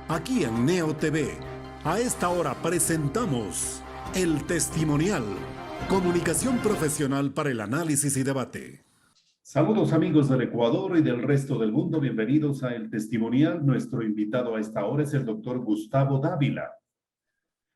Aquí en Neo TV, a esta hora presentamos El Testimonial, comunicación profesional para el análisis y debate. Saludos amigos del Ecuador y del resto del mundo, bienvenidos a El Testimonial. Nuestro invitado a esta hora es el doctor Gustavo Dávila.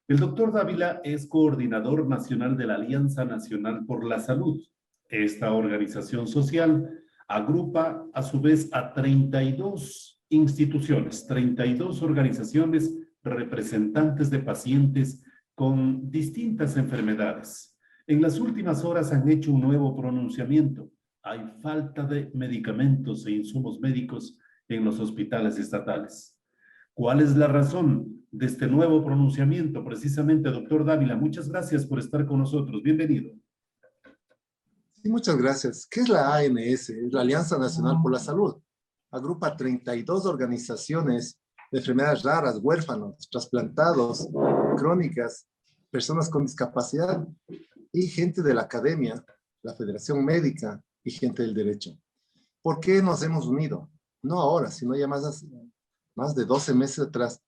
El doctor Dávila es coordinador nacional de la Alianza Nacional por la Salud. Esta organización social agrupa a su vez a 32 instituciones, 32 organizaciones representantes de pacientes con distintas enfermedades. En las últimas horas han hecho un nuevo pronunciamiento. Hay falta de medicamentos e insumos médicos en los hospitales estatales. ¿Cuál es la razón de este nuevo pronunciamiento? Precisamente, doctor Dávila, muchas gracias por estar con nosotros. Bienvenido. Sí, muchas gracias. ¿Qué es la ANS? Es la Alianza Nacional por la Salud. Agrupa 32 organizaciones de enfermedades raras, huérfanos, trasplantados, crónicas, personas con discapacidad y gente de la academia, la Federación Médica y gente del derecho. ¿Por qué nos hemos unido? No ahora, sino ya más de 12 meses atrás,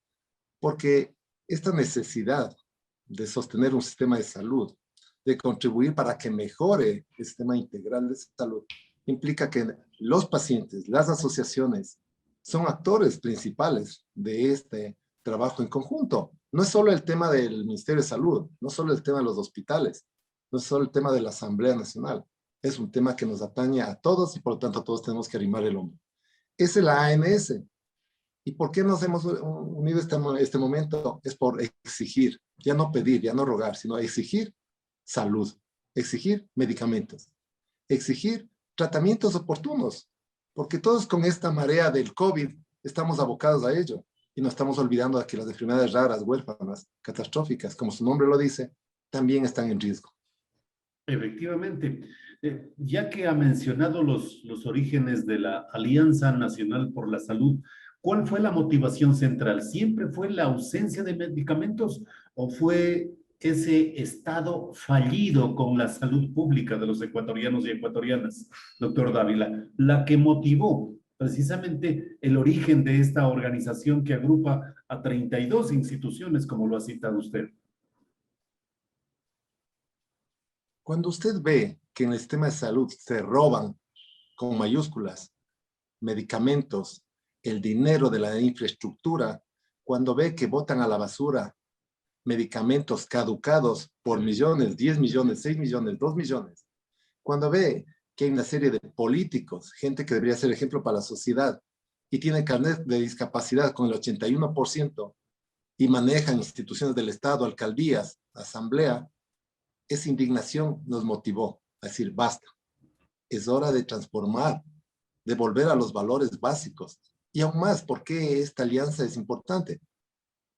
porque esta necesidad de sostener un sistema de salud, de contribuir para que mejore el sistema integral de salud, implica que los pacientes, las asociaciones, son actores principales de este trabajo en conjunto. No es solo el tema del Ministerio de Salud, no solo el tema de los hospitales, no es solo el tema de la Asamblea Nacional, es un tema que nos atañe a todos y por lo tanto todos tenemos que arrimar el hombro. Esa es la ANS. ¿Y por qué nos hemos unido este momento? Es por exigir, ya no pedir, ya no rogar, sino exigir salud, exigir medicamentos, exigir tratamientos oportunos, porque todos con esta marea del COVID estamos abocados a ello y nos estamos olvidando de que las enfermedades raras, huérfanas, catastróficas, como su nombre lo dice, también están en riesgo. Efectivamente, ya que ha mencionado los orígenes de la Alianza Nacional por la Salud, ¿cuál fue la motivación central? ¿Siempre fue la ausencia de medicamentos o fue ese estado fallido con la salud pública de los ecuatorianos y ecuatorianas, doctor Dávila, la que motivó precisamente el origen de esta organización que agrupa a 32 instituciones, como lo ha citado usted? Cuando usted ve que en el sistema de salud se roban, con mayúsculas, medicamentos, el dinero de la infraestructura, cuando ve que botan a la basura medicamentos caducados por millones, 10 millones, 6 millones, 2 millones, cuando ve que hay una serie de políticos, gente que debería ser ejemplo para la sociedad, y tiene carnet de discapacidad con el 81% y manejan instituciones del Estado, alcaldías, asamblea, esa indignación nos motivó a decir, basta, es hora de transformar, de volver a los valores básicos. Y aún más, ¿por qué esta alianza es importante?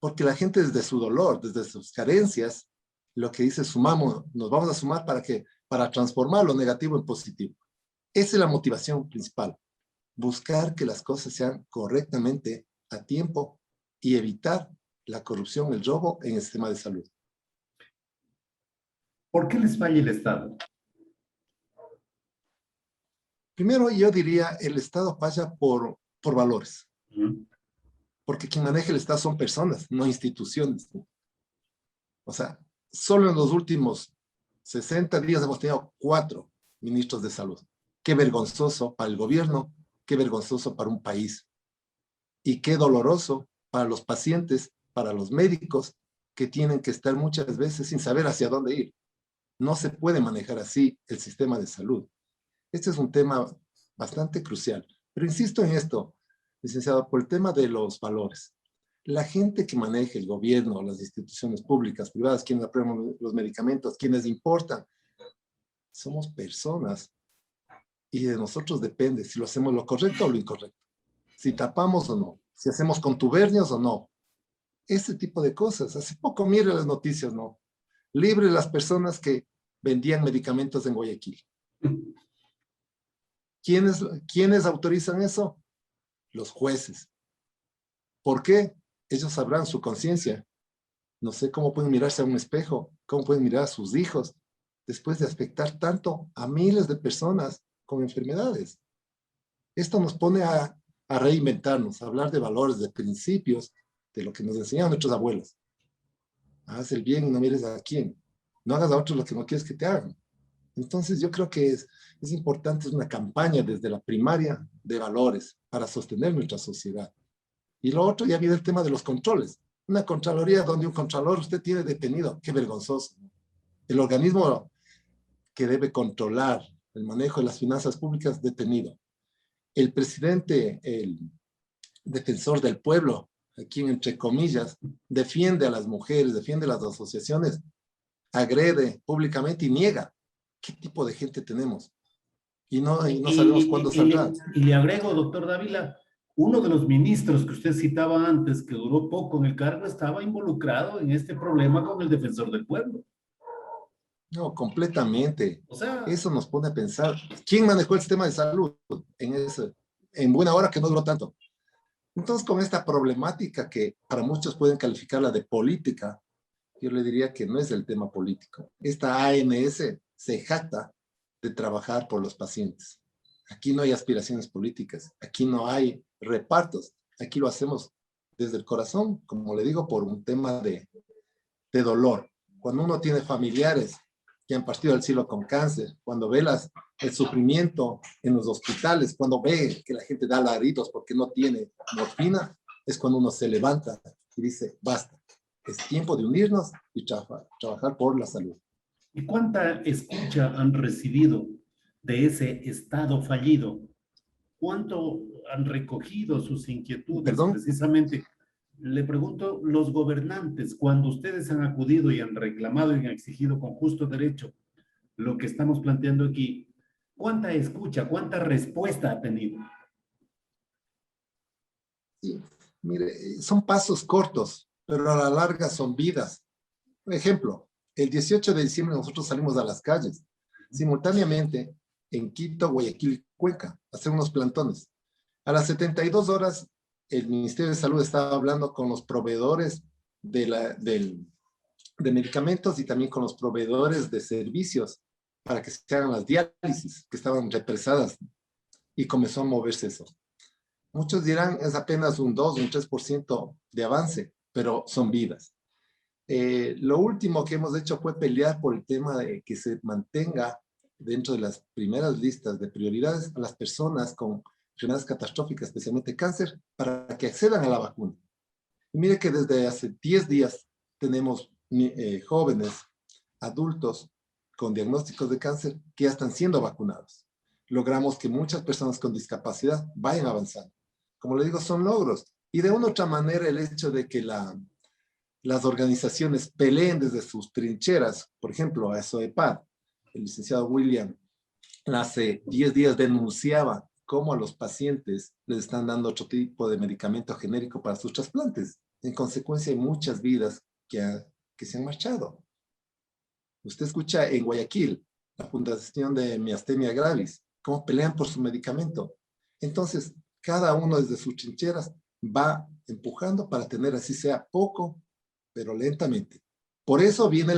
Porque la gente desde su dolor, desde sus carencias, lo que dice sumamos, nos vamos a sumar para transformar lo negativo en positivo. Esa es la motivación principal, buscar que las cosas sean correctamente a tiempo y evitar la corrupción, el robo en el sistema de salud. ¿Por qué les falla el Estado? Primero, yo diría, el Estado falla por valores. Porque quien maneja el Estado son personas, no instituciones. O sea, solo en los últimos 60 días hemos tenido 4 ministros de salud. Qué vergonzoso para el gobierno, qué vergonzoso para un país. Y qué doloroso para los pacientes, para los médicos, que tienen que estar muchas veces sin saber hacia dónde ir. No se puede manejar así el sistema de salud. Este es un tema bastante crucial. Pero insisto en esto, licenciado, por el tema de los valores. La gente que maneja el gobierno, las instituciones públicas, privadas, quienes aprueban los medicamentos, quienes importan, somos personas y de nosotros depende si lo hacemos lo correcto o lo incorrecto, si tapamos o no, si hacemos contubernios o no. Ese tipo de cosas. Hace poco, mire las noticias, ¿no? Libre las personas que vendían medicamentos en Guayaquil. ¿Quiénes autorizan eso? Los jueces. ¿Por qué? Ellos sabrán su conciencia. No sé cómo pueden mirarse a un espejo, cómo pueden mirar a sus hijos después de afectar tanto a miles de personas con enfermedades. Esto nos pone a reinventarnos, a hablar de valores, de principios de lo que nos enseñaron nuestros abuelos. Haz el bien y no mires a quién. No hagas a otros lo que no quieres que te hagan. Entonces yo creo que es importante, es una campaña desde la primaria de valores para sostener nuestra sociedad. Y lo otro, ya viene el tema de los controles. Una contraloría donde un contralor usted tiene detenido, qué vergonzoso. El organismo que debe controlar el manejo de las finanzas públicas detenido. El presidente, el defensor del pueblo, a quien entre comillas defiende a las mujeres, defiende a las asociaciones, agrede públicamente y niega. ¿Qué tipo de gente tenemos? Y no sabemos cuándo saldrá. Y le agrego, doctor Dávila, uno de los ministros que usted citaba antes, que duró poco en el cargo, estaba involucrado en este problema con el defensor del pueblo. No, completamente. O sea, Eso nos pone a pensar, ¿quién manejó el sistema de salud en buena hora que no duró tanto? Entonces, con esta problemática que para muchos pueden calificarla de política, yo le diría que no es el tema político. Esta ANS se jacta de trabajar por los pacientes. Aquí no hay aspiraciones políticas, aquí no hay repartos, aquí lo hacemos desde el corazón, como le digo, por un tema de dolor. Cuando uno tiene familiares que han partido al cielo con cáncer, cuando ve el sufrimiento en los hospitales, cuando ve que la gente da alaridos porque no tiene morfina, es cuando uno se levanta y dice, basta, es tiempo de unirnos y trabajar por la salud. ¿Y cuánta escucha han recibido de ese Estado fallido? ¿Cuánto han recogido sus inquietudes? ¿Perdón? Precisamente, le pregunto, los gobernantes, cuando ustedes han acudido y han reclamado y han exigido con justo derecho lo que estamos planteando aquí, ¿cuánta escucha, cuánta respuesta ha tenido? Sí, mire, son pasos cortos, pero a la larga son vidas. Por ejemplo, el 18 de diciembre nosotros salimos a las calles, simultáneamente en Quito, Guayaquil y Cuenca, a hacer unos plantones. A las 72 horas, el Ministerio de Salud estaba hablando con los proveedores de medicamentos y también con los proveedores de servicios para que se hagan las diálisis que estaban represadas, y comenzó a moverse eso. Muchos dirán es apenas un 2, un 3% de avance, pero son vidas. Lo último que hemos hecho fue pelear por el tema de que se mantenga dentro de las primeras listas de prioridades a las personas con enfermedades catastróficas, especialmente cáncer, para que accedan a la vacuna. Y mire que desde hace 10 días tenemos jóvenes, adultos con diagnósticos de cáncer que ya están siendo vacunados. Logramos que muchas personas con discapacidad vayan avanzando. Como le digo, son logros. Y de una u otra manera el hecho de que las organizaciones peleen desde sus trincheras, por ejemplo, a SOEPAD, el licenciado William, hace 10 días denunciaba cómo a los pacientes les están dando otro tipo de medicamento genérico para sus trasplantes. En consecuencia, hay muchas vidas que se han marchado. Usted escucha en Guayaquil, la Fundación de Miastenia Gravis, cómo pelean por su medicamento. Entonces, cada uno desde sus trincheras va empujando para tener, así sea poco, pero lentamente. Por eso viene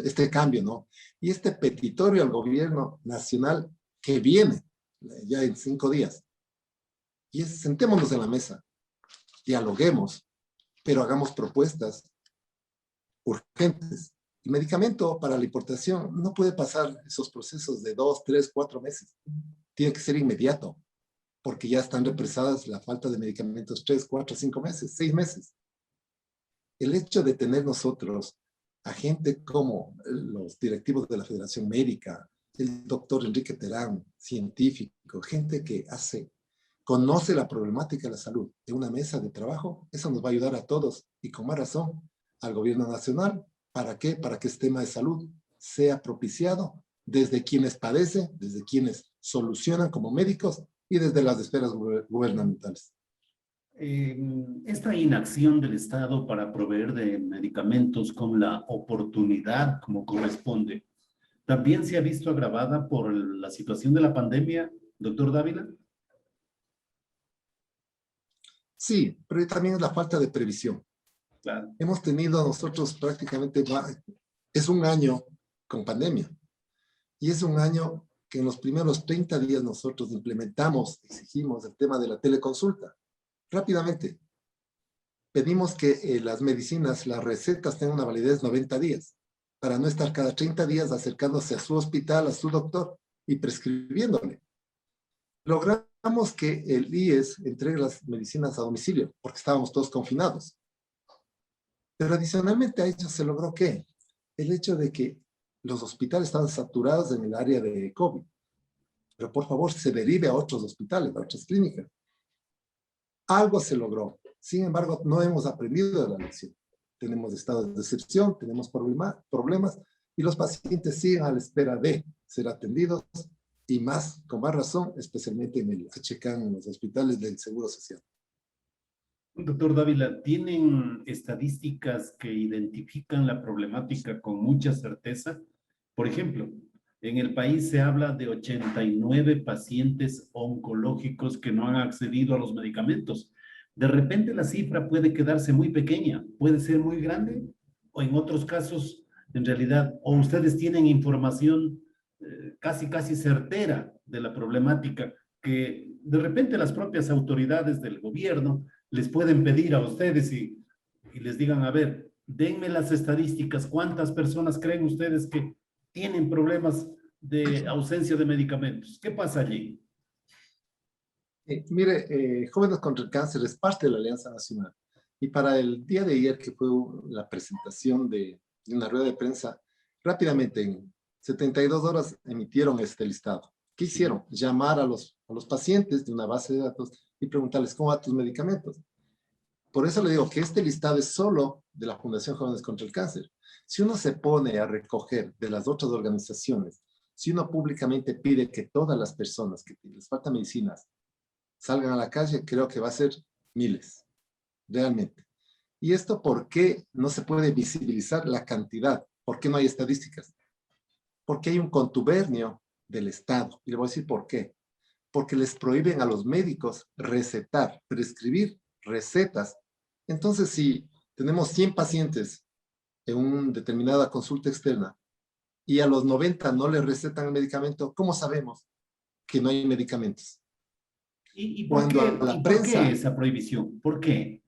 este cambio, ¿no? Y este petitorio al gobierno nacional que viene ya en 5 días. Y sentémonos en la mesa, dialoguemos, pero hagamos propuestas urgentes. El medicamento para la importación no puede pasar esos procesos de 2, 3, 4 meses. Tiene que ser inmediato, porque ya están represadas la falta de medicamentos 3, 4, 5 meses, 6 meses. El hecho de tener nosotros a gente como los directivos de la Federación Médica, el doctor Enrique Terán, científico, gente que conoce la problemática de la salud de una mesa de trabajo, eso nos va a ayudar a todos y con más razón al gobierno nacional. ¿Para qué? Para que este tema de salud sea propiciado desde quienes padecen, desde quienes solucionan como médicos y desde las esferas gubernamentales. Esta inacción del Estado para proveer de medicamentos con la oportunidad como corresponde, ¿también se ha visto agravada por la situación de la pandemia, doctor Dávila? Sí, pero también es la falta de previsión. Claro. Hemos tenido nosotros prácticamente, es un año con pandemia, y es un año que en los primeros 30 días nosotros implementamos, exigimos el tema de la teleconsulta, rápidamente. pedimos que las medicinas, las recetas tengan una validez de 90 días, para no estar cada 30 días acercándose a su hospital, a su doctor y prescribiéndole. Logramos que el IES entregue las medicinas a domicilio, porque estábamos todos confinados. Pero adicionalmente a ello se logró ¿qué? El hecho de que los hospitales estaban saturados en el área de COVID. Pero por favor, se derive a otros hospitales, a otras clínicas. Algo se logró. Sin embargo, no hemos aprendido de la lección. Tenemos estados de excepción, tenemos problemas y los pacientes siguen a la espera de ser atendidos y más, con más razón, especialmente se checan en los hospitales del Seguro Social. Doctor Dávila, ¿tienen estadísticas que identifican la problemática con mucha certeza? Por ejemplo, en el país se habla de 89 pacientes oncológicos que no han accedido a los medicamentos. De repente la cifra puede quedarse muy pequeña, puede ser muy grande, o en otros casos, en realidad, o ustedes tienen información casi certera de la problemática que de repente las propias autoridades del gobierno les pueden pedir a ustedes y les digan, a ver, denme las estadísticas, ¿cuántas personas creen ustedes que tienen problemas de ausencia de medicamentos? ¿Qué pasa allí? Mire, Jóvenes contra el Cáncer es parte de la Alianza Nacional. Y para el día de ayer, que fue la presentación de una rueda de prensa, rápidamente, en 72 horas, emitieron este listado. ¿Qué hicieron? Llamar a los pacientes de una base de datos y preguntarles, ¿cómo van tus medicamentos? Por eso le digo que este listado es solo de la Fundación Jóvenes contra el Cáncer. Si uno se pone a recoger de las otras organizaciones, si uno públicamente pide que todas las personas que les faltan medicinas salgan a la calle, creo que va a ser miles, realmente. ¿Y esto por qué no se puede visibilizar la cantidad? ¿Por qué no hay estadísticas? Porque hay un contubernio del Estado. Y le voy a decir por qué. Porque les prohíben a los médicos recetar, prescribir recetas. Entonces, si tenemos 100 pacientes en una determinada consulta externa y a los 90 no les recetan el medicamento, ¿cómo sabemos que no hay medicamentos? ¿Y Cuando a la por prensa, qué esa prohibición? ¿Por qué?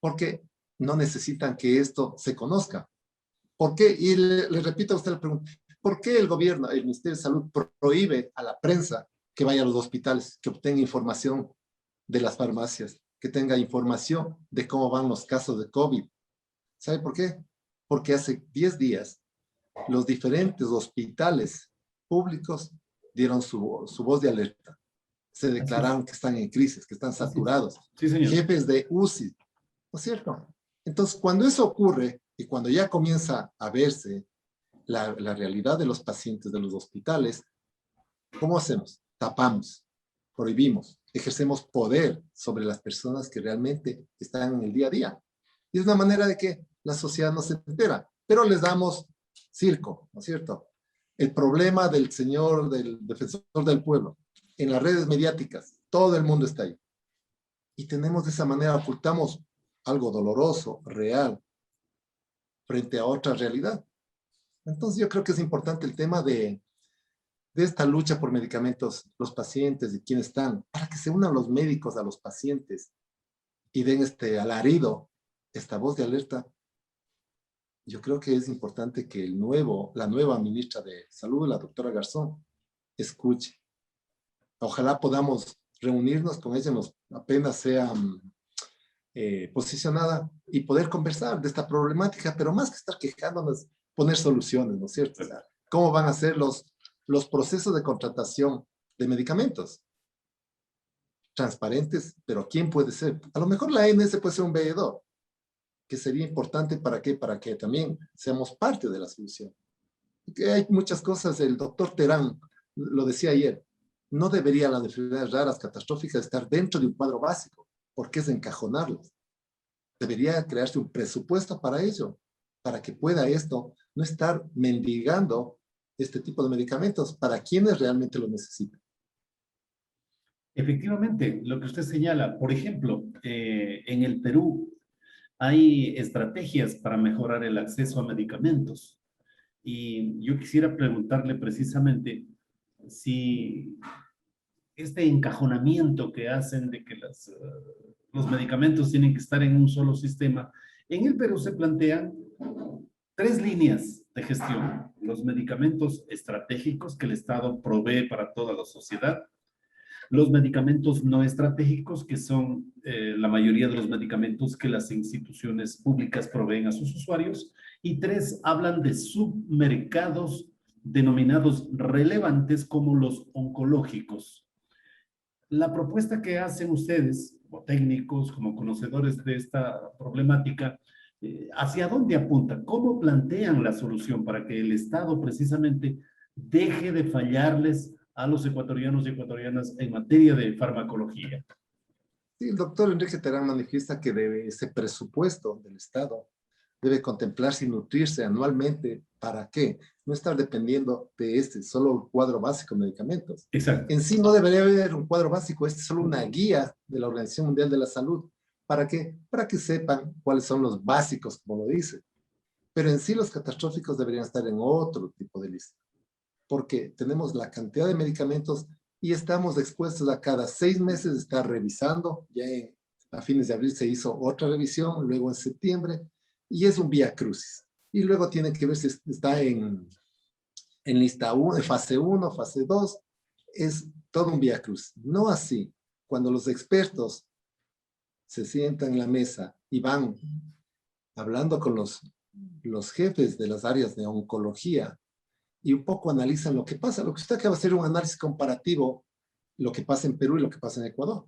porque no necesitan que esto se conozca. ¿Por qué? Y le repito a usted la pregunta, ¿por qué el gobierno, el Ministerio de Salud prohíbe a la prensa que vaya a los hospitales, que obtenga información de las farmacias, que tenga información de cómo van los casos de COVID? ¿Sabe por qué? Porque hace 10 días los diferentes hospitales públicos dieron su voz de alerta. Se declararon que están en crisis, que están saturados. Sí, señor. Jefes de UCI, ¿no es cierto? Entonces, cuando eso ocurre y cuando ya comienza a verse la realidad de los pacientes de los hospitales, ¿cómo hacemos? Tapamos, prohibimos, ejercemos poder sobre las personas que realmente están en el día a día. Y es una manera de que la sociedad no se entera, pero les damos circo, ¿no es cierto? El problema del señor, del defensor del pueblo, en las redes mediáticas, todo el mundo está ahí. Y tenemos de esa manera, ocultamos algo doloroso, real, frente a otra realidad. Entonces yo creo que es importante el tema de esta lucha por medicamentos, los pacientes y quienes están, para que se unan los médicos a los pacientes y den este alarido, esta voz de alerta. Yo creo que es importante que la nueva ministra de Salud, la doctora Garzón, escuche. Ojalá podamos reunirnos con ella, apenas sea posicionada y poder conversar de esta problemática, pero más que estar quejándonos, poner soluciones, ¿no es cierto? O sea, ¿cómo van a ser los procesos de contratación de medicamentos? Transparentes, pero ¿quién puede ser? A lo mejor la ANS puede ser un veedor, que sería importante ¿para qué? Para que también seamos parte de la solución. Porque hay muchas cosas, el doctor Terán lo decía ayer, no debería las enfermedades raras, catastróficas, estar dentro de un cuadro básico, porque es encajonarlos. Debería crearse un presupuesto para ello, para que pueda esto no estar mendigando este tipo de medicamentos para quienes realmente lo necesitan. Efectivamente, lo que usted señala, por ejemplo, en el Perú hay estrategias para mejorar el acceso a medicamentos. Y yo quisiera preguntarle precisamente si este encajonamiento que hacen de que los medicamentos tienen que estar en un solo sistema. En el Perú se plantean tres líneas de gestión: los medicamentos estratégicos que el Estado provee para toda la sociedad, los medicamentos no estratégicos, que son la mayoría de los medicamentos que las instituciones públicas proveen a sus usuarios, y tres hablan de submercados denominados relevantes como los oncológicos. La propuesta que hacen ustedes, como técnicos, como conocedores de esta problemática, ¿hacia dónde apunta? ¿Cómo plantean la solución para que el Estado precisamente deje de fallarles a los ecuatorianos y ecuatorianas en materia de farmacología? Sí, el doctor Enrique Terán manifiesta que ese presupuesto del Estado debe contemplarse y nutrirse anualmente. ¿Para qué? No estar dependiendo de solo cuadro básico de medicamentos. Exacto. En sí no debería haber un cuadro básico, es solo una guía de la Organización Mundial de la Salud. ¿Para qué? Para que sepan cuáles son los básicos, como lo dice. Pero en sí los catastróficos deberían estar en otro tipo de lista, porque tenemos la cantidad de medicamentos y estamos expuestos a cada 6 meses estar revisando. Ya a fines de abril se hizo otra revisión, luego en septiembre, y es un vía crucis. Y luego tiene que ver si está en lista 1, fase 1, fase 2, es todo un vía crucis. No así, cuando los expertos se sientan en la mesa y van hablando con los jefes de las áreas de oncología y un poco analizan lo que pasa. Lo que usted acaba de hacer un análisis comparativo, lo que pasa en Perú y lo que pasa en Ecuador.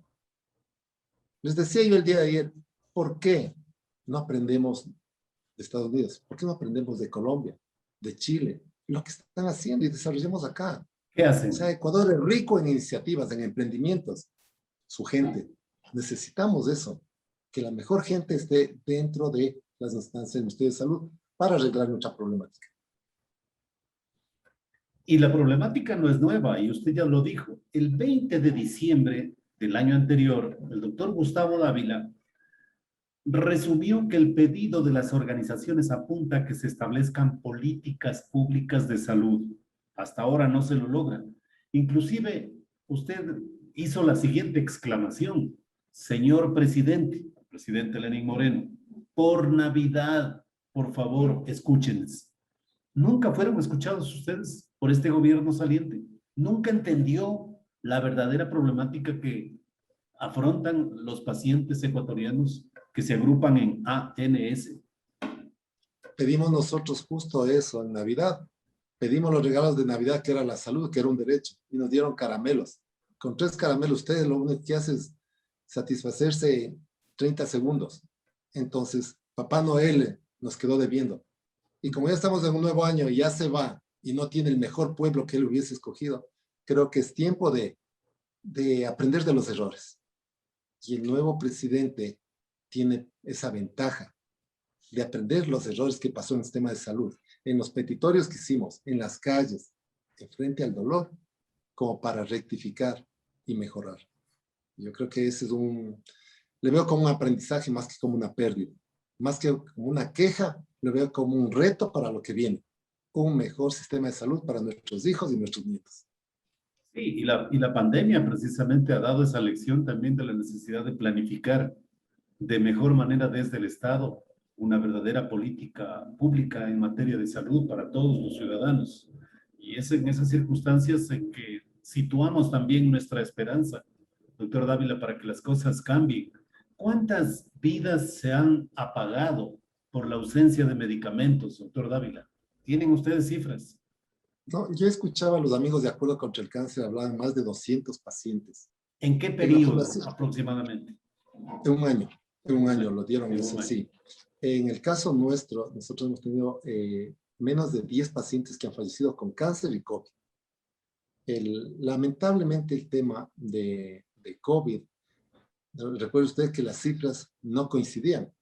Les decía yo el día de ayer, ¿por qué no aprendemos de Estados Unidos? ¿Por qué no aprendemos de Colombia, de Chile? Lo que están haciendo y desarrollemos acá. ¿Qué hacen? O sea, Ecuador es rico en iniciativas, en emprendimientos. Su gente. Necesitamos eso. Que la mejor gente esté dentro de las instancias del Ministerio de Salud para arreglar nuestra problemática. Y la problemática no es nueva, y usted ya lo dijo. El 20 de diciembre del año anterior, el doctor Gustavo Dávila resumió que el pedido de las organizaciones apunta a que se establezcan políticas públicas de salud. Hasta ahora no se lo logra. Inclusive, usted hizo la siguiente exclamación: señor presidente Lenín Moreno, por Navidad, por favor, escúchenos. Nunca fueron escuchados ustedes por este gobierno saliente. Nunca entendió la verdadera problemática que afrontan los pacientes ecuatorianos que se agrupan en ANS. Pedimos nosotros justo eso en Navidad. Pedimos los regalos de Navidad, que era la salud, que era un derecho, y nos dieron caramelos. Con 3 caramelos, ustedes lo único que hacen es satisfacerse en 30 segundos. Entonces, Papá Noel nos quedó debiendo. Y como ya estamos en un nuevo año y ya se va y no tiene el mejor pueblo que él hubiese escogido, creo que es tiempo de aprender de los errores. Y el nuevo presidente tiene esa ventaja de aprender los errores que pasó en el sistema de salud, en los petitorios que hicimos, en las calles, en frente al dolor, como para rectificar y mejorar. Yo creo que ese es le veo como un aprendizaje más que como una pérdida, más que como una queja, lo veo como un reto para lo que viene, un mejor sistema de salud para nuestros hijos y nuestros nietos. Sí, y la pandemia precisamente ha dado esa lección también de la necesidad de planificar de mejor manera desde el Estado una verdadera política pública en materia de salud para todos los ciudadanos. Y es en esas circunstancias en que situamos también nuestra esperanza, doctor Dávila, para que las cosas cambien. ¿Cuántas vidas se han apagado por la ausencia de medicamentos, doctor Dávila? ¿Tienen ustedes cifras? No, yo escuchaba a los amigos de Acuerdo contra el Cáncer, hablaban más de 200 pacientes. ¿En qué periodo aproximadamente? En un año lo dieron, eso sí. En el caso nuestro, nosotros hemos tenido menos de 10 pacientes que han fallecido con cáncer y COVID. Lamentablemente el tema de COVID, recuerde usted que las cifras no coincidían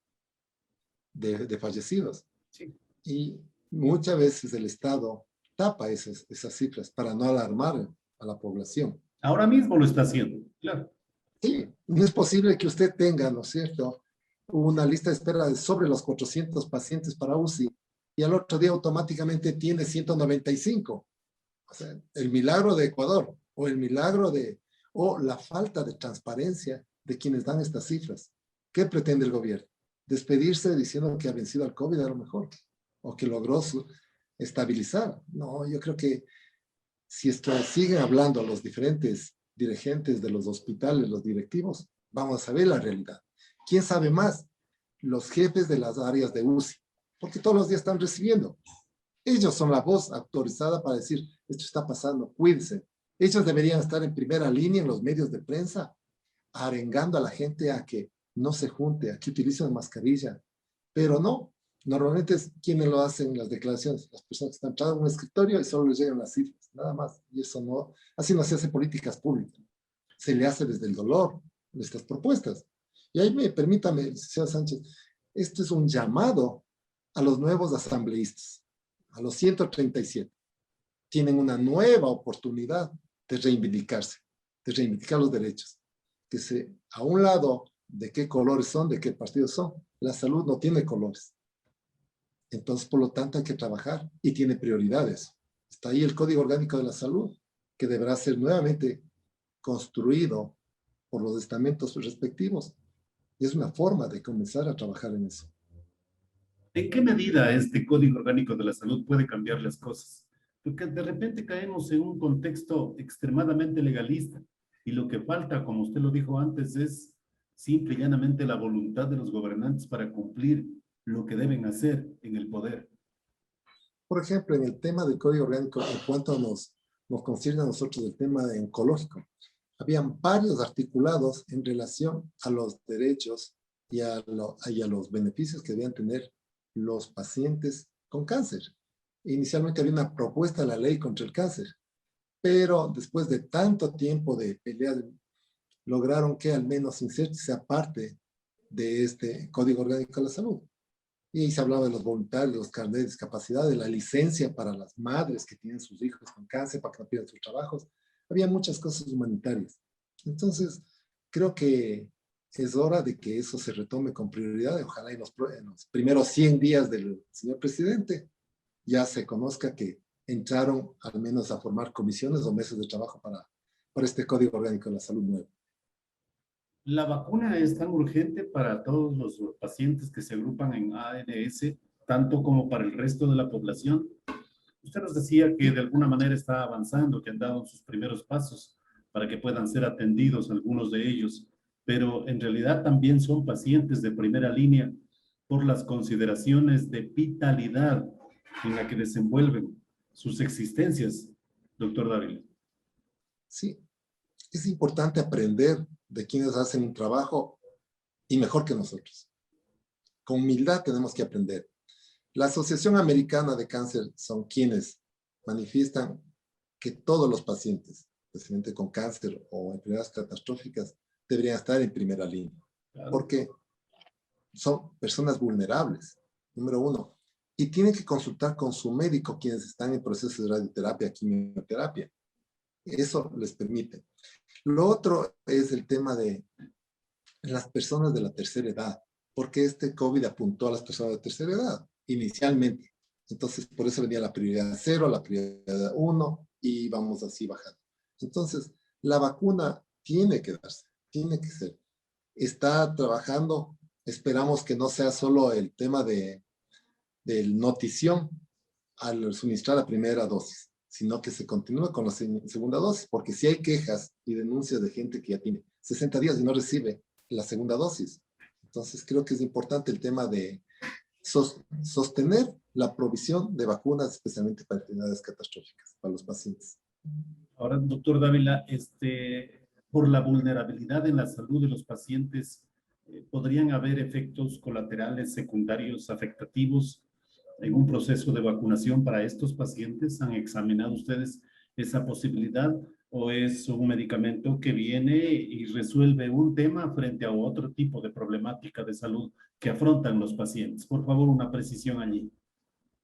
de fallecidos. Sí. Y muchas veces el Estado tapa esas cifras para no alarmar a la población. Ahora mismo lo está haciendo, claro. Sí, no es posible que usted tenga, ¿no es cierto?, una lista de espera de sobre los 400 pacientes para UCI y al otro día automáticamente tiene 195. O sea, el milagro de Ecuador o el milagro o la falta de transparencia de quienes dan estas cifras. ¿Qué pretende el gobierno? Despedirse diciendo que ha vencido al COVID a lo mejor, o que logró estabilizar. No, yo creo que si esto siguen hablando los diferentes dirigentes de los hospitales, los directivos, vamos a saber la realidad. ¿Quién sabe más? Los jefes de las áreas de UCI, porque todos los días están recibiendo. Ellos son la voz autorizada para decir, esto está pasando, cuídense. Ellos deberían estar en primera línea en los medios de prensa, arengando a la gente a que no se junte, a que utilicen mascarilla. Pero no, normalmente es quienes lo hacen las declaraciones, las personas que están entrando en un escritorio y solo les llegan las cifras, nada más. Y eso no, así no se hace políticas públicas. Se le hace desde el dolor, nuestras propuestas. Y ahí permítame, señor Sánchez, esto es un llamado a los nuevos asambleístas, a los 137. Tienen una nueva oportunidad de reivindicarse, de reivindicar los derechos. Que a un lado de qué colores son, de qué partidos son, la salud no tiene colores. Entonces, por lo tanto, hay que trabajar y tiene prioridades. Está ahí el Código Orgánico de la Salud, que deberá ser nuevamente construido por los estamentos respectivos. Y es una forma de comenzar a trabajar en eso. ¿En qué medida este Código Orgánico de la Salud puede cambiar las cosas? Porque de repente caemos en un contexto extremadamente legalista y lo que falta, como usted lo dijo antes, es simple y llanamente la voluntad de los gobernantes para cumplir lo que deben hacer en el poder. Por ejemplo, en el tema del Código Orgánico, en cuanto nos concierne a nosotros el tema de oncológico, habían varios articulados en relación a los derechos y a los beneficios que debían tener los pacientes con cáncer. Inicialmente había una propuesta de la ley contra el cáncer, pero después de tanto tiempo de pelea, lograron que al menos INSERT sea parte de este Código Orgánico de la Salud. Y ahí se hablaba de los voluntarios, de los carnets de discapacidad, de la licencia para las madres que tienen sus hijos con cáncer para que no pierdan sus trabajos. Había muchas cosas humanitarias. Entonces, creo que es hora de que eso se retome con prioridad. Ojalá en los primeros 100 días del señor presidente ya se conozca que entraron al menos a formar comisiones o mesas de trabajo para este Código Orgánico de la Salud nuevo. ¿La vacuna es tan urgente para todos los pacientes que se agrupan en ANS, tanto como para el resto de la población? Usted nos decía que de alguna manera está avanzando, que han dado sus primeros pasos para que puedan ser atendidos algunos de ellos, pero en realidad también son pacientes de primera línea por las consideraciones de vitalidad en la que desenvuelven sus existencias, doctor Dávila. Sí, es importante aprender de quienes hacen un trabajo y mejor que nosotros. Con humildad tenemos que aprender. La Asociación Americana de Cáncer son quienes manifiestan que todos los pacientes, especialmente con cáncer o enfermedades catastróficas, deberían estar en primera línea. Claro. Porque son personas vulnerables, número uno. Y tienen que consultar con su médico quienes están en proceso de radioterapia, quimioterapia. Eso les permite. Lo otro es el tema de las personas de la tercera edad, porque este COVID apuntó a las personas de tercera edad inicialmente. Entonces, por eso venía la prioridad 0, la prioridad 1 y vamos así bajando. Entonces, la vacuna tiene que darse, tiene que ser. Está trabajando, esperamos que no sea solo el tema del notición al suministrar la primera dosis, sino que se continúe con la segunda dosis, porque si hay quejas y denuncias de gente que ya tiene 60 días y no recibe la segunda dosis. Entonces creo que es importante el tema de sostener la provisión de vacunas, especialmente para enfermedades catastróficas, para los pacientes. Ahora, doctor Dávila, por la vulnerabilidad en la salud de los pacientes, ¿podrían haber efectos colaterales secundarios afectativos en un proceso de vacunación para estos pacientes? ¿Han examinado ustedes esa posibilidad? ¿O es un medicamento que viene y resuelve un tema frente a otro tipo de problemática de salud que afrontan los pacientes? Por favor, una precisión allí.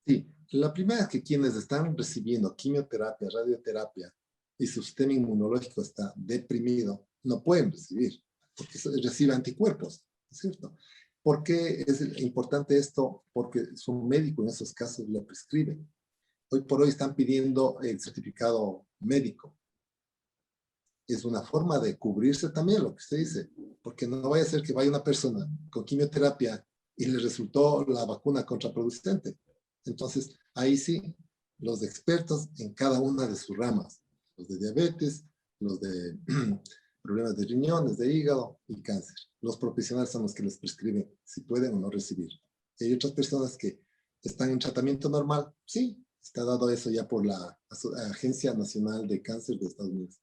Sí, la primera es que quienes están recibiendo quimioterapia, radioterapia y su sistema inmunológico está deprimido, no pueden recibir, porque recibe anticuerpos, ¿es cierto? ¿Por qué es importante esto? Porque su médico en esos casos lo prescribe. Hoy por hoy están pidiendo el certificado médico. es una forma de cubrirse también, lo que usted dice, porque no vaya a ser que vaya una persona con quimioterapia y le resultó la vacuna contraproducente. Entonces, ahí sí, los expertos en cada una de sus ramas, los de diabetes, los de problemas de riñones, de hígado y cáncer. Los profesionales son los que les prescriben si pueden o no recibir. Hay otras personas que están en tratamiento normal, sí, está dado eso ya por la Agencia Nacional de Cáncer de Estados Unidos.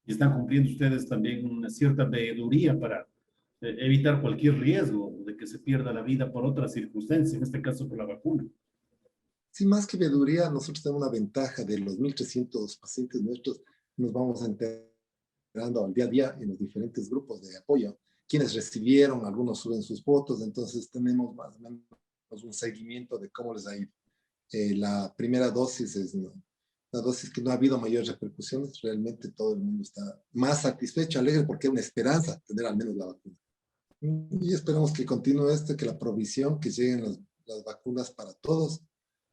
Y están cumpliendo ustedes también una cierta veeduría para evitar cualquier riesgo de que se pierda la vida por otra circunstancia, en este caso por la vacuna. Sí, más que veeduría, nosotros tenemos una ventaja de los 1,300 pacientes nuestros, nos vamos enterando al día a día en los diferentes grupos de apoyo, quienes recibieron, algunos suben sus fotos, entonces tenemos más o menos un seguimiento de cómo les ha ido. La primera dosis es una dosis que no ha habido mayores repercusiones, realmente todo el mundo está más satisfecho, alegre, porque es una esperanza tener al menos la vacuna. Y esperamos que continúe esto, que la provisión, que lleguen las vacunas para todos,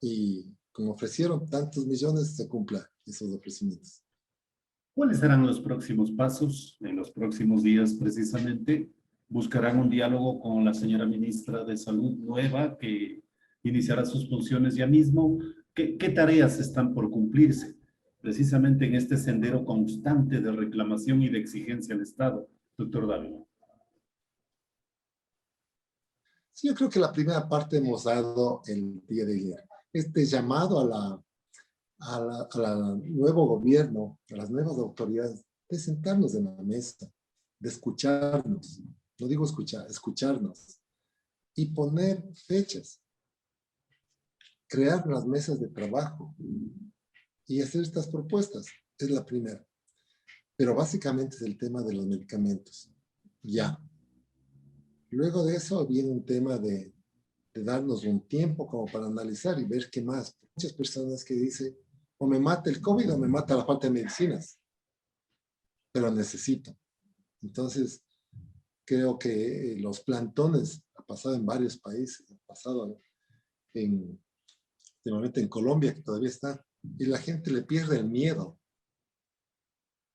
y como ofrecieron tantos millones, se cumpla esos ofrecimientos. ¿Cuáles serán los próximos pasos en los próximos días precisamente? ¿Buscarán un diálogo con la señora ministra de Salud nueva que iniciará sus funciones ya mismo? ¿Qué tareas están por cumplirse precisamente en este sendero constante de reclamación y de exigencia al Estado, doctor Dávila? Sí, yo creo que la primera parte hemos dado el día de ayer. Este llamado al nuevo gobierno, a las nuevas autoridades, de sentarnos en la mesa, de escucharnos, no digo escuchar, escucharnos, y poner fechas, crear las mesas de trabajo y hacer estas propuestas. Es la primera. Pero básicamente es el tema de los medicamentos. Ya. Luego de eso viene un tema de darnos un tiempo como para analizar y ver qué más. Muchas personas que dicen, o me mata el COVID o me mata la falta de medicinas, pero necesito. Entonces, creo que los plantones, ha pasado en varios países, ha pasado últimamente en Colombia, que todavía está, y la gente le pierde el miedo.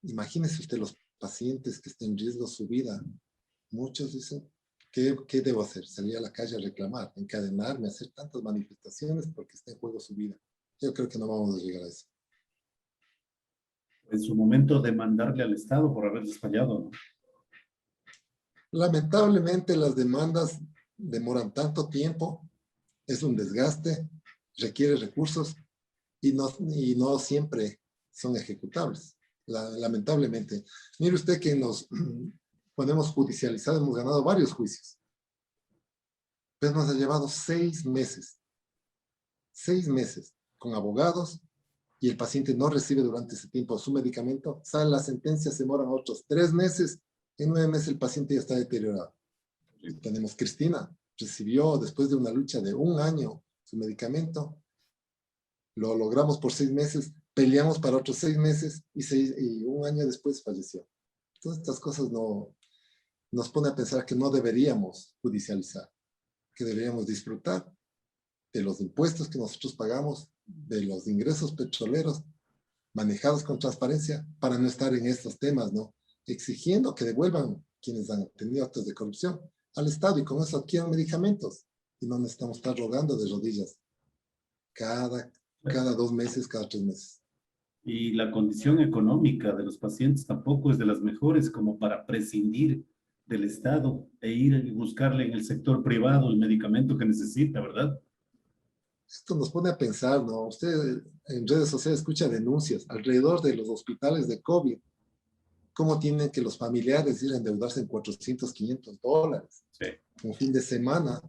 Imagínese usted los pacientes que están en riesgo su vida. Muchos dicen, ¿qué debo hacer? Salir a la calle a reclamar, encadenarme, hacer tantas manifestaciones porque está en juego su vida. Yo creo que no vamos a llegar a eso. En su momento de mandarle al Estado por haberles fallado, ¿no? Lamentablemente las demandas demoran tanto tiempo, es un desgaste, requiere recursos y no siempre son ejecutables. Lamentablemente. Mire usted que cuando hemos judicializado, hemos ganado varios juicios. Pero nos ha llevado 6 meses. 6 meses con abogados y el paciente no recibe durante ese tiempo su medicamento. Sale la sentencia, se demoran otros 3 meses. En 9 meses el paciente ya está deteriorado. Y tenemos Cristina, recibió después de una lucha de 1 año su medicamento. Lo logramos por 6 meses, peleamos para otros 6 meses y 1 año después falleció. Todas estas cosas nos pone a pensar que no deberíamos judicializar, que deberíamos disfrutar de los impuestos que nosotros pagamos, de los ingresos petroleros manejados con transparencia para no estar en estos temas, ¿no? Exigiendo que devuelvan quienes han tenido actos de corrupción al Estado y con eso adquieran medicamentos y no necesitamos estar rogando de rodillas cada 2 meses, cada 3 meses. Y la condición económica de los pacientes tampoco es de las mejores como para prescindir del Estado e ir y buscarle en el sector privado el medicamento que necesita, ¿verdad? Esto nos pone a pensar, ¿no? Usted en redes sociales escucha denuncias alrededor de los hospitales de COVID, cómo tienen que los familiares ir a endeudarse en $400, $500 Sí. un fin de semana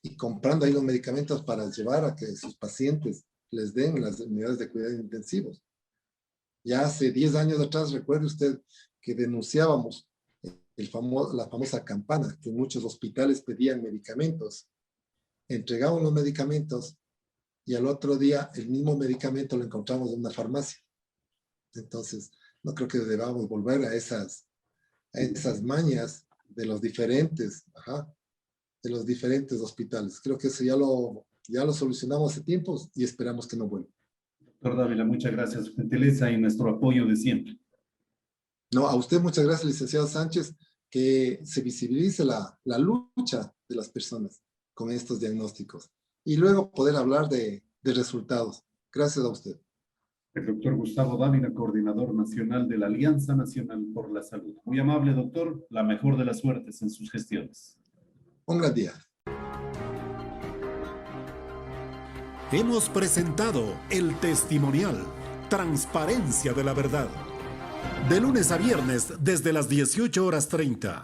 y comprando ahí los medicamentos para llevar a que sus pacientes les den las unidades de cuidados intensivos. Ya hace 10 años atrás, recuerde usted que denunciábamos la famosa campana, que muchos hospitales pedían medicamentos, entregaban los medicamentos y al otro día el mismo medicamento lo encontramos en una farmacia. Entonces, no creo que debamos volver a esas mañas de los diferentes hospitales. Creo que eso ya lo solucionamos hace tiempos y esperamos que no vuelva. Doctor Dávila, muchas gracias por su gentileza y nuestro apoyo de siempre. No, a usted muchas gracias, licenciado Sánchez, que se visibilice la lucha de las personas con estos diagnósticos y luego poder hablar de resultados. Gracias a usted. El doctor Gustavo Dávila, coordinador nacional de la Alianza Nacional por la Salud. Muy amable, doctor. La mejor de las suertes en sus gestiones. Un gran día. Hemos presentado el testimonial Transparencia de la Verdad. De lunes a viernes desde las 18:30.